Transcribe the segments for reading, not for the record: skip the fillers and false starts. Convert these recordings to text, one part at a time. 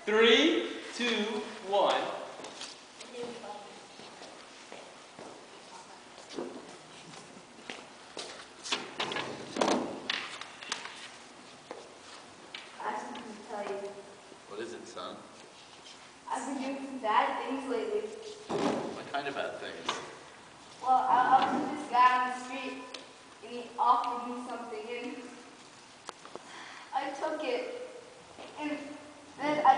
3, 2, 1. I have something to tell you. What is it, son? I've been doing some bad things lately. What kind of bad things? Well, I was with this guy on the street, and he offered me something, and I took it, and then I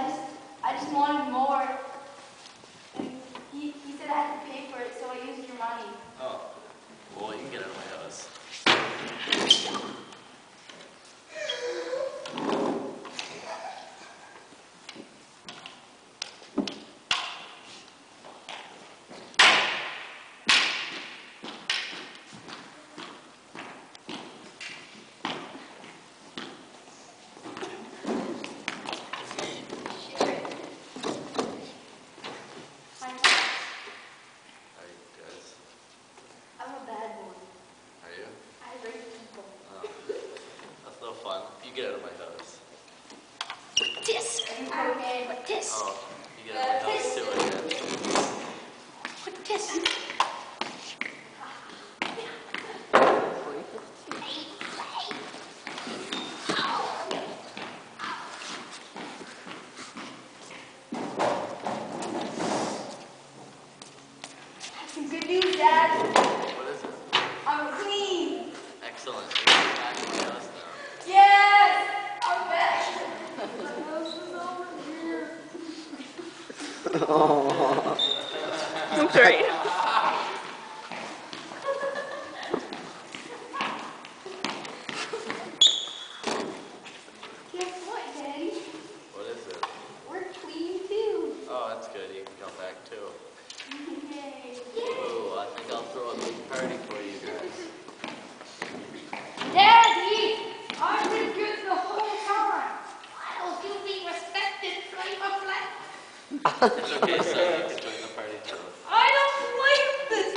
just wanted more, and he said I had to pay for it, so I used your money. Oh, well, you can get out of my house. I'm a bad boy. Are you? I rape people. Oh, that's no fun. You get out of my house. This. Okay, but this. Oh, you get out of my house too, I guess. What this? Some good news, Dad. What is it? I'm clean. Excellent. You're back in my house now. Yes, I'm back. My house is over here. I'm sorry. Guess what, Daddy? What is it? We're clean too. Oh, that's good. You can come back too. Yay. Ooh, I think I'll throw a big party for you guys. Daddy, I've been good the whole time. Why don't you be respected, Flavor Flav? It's okay, son. You can join the party too. I don't like this.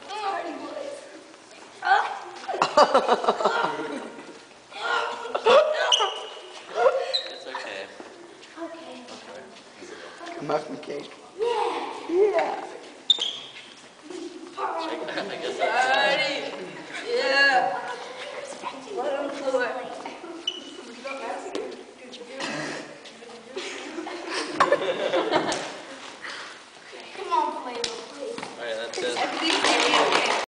Party boys. It's okay. Okay. Okay. Muffin cake. Yeah. Yeah. I guess that's Yeah. Let him do it. Come on, Flavor, please. Alright, that's it. I believe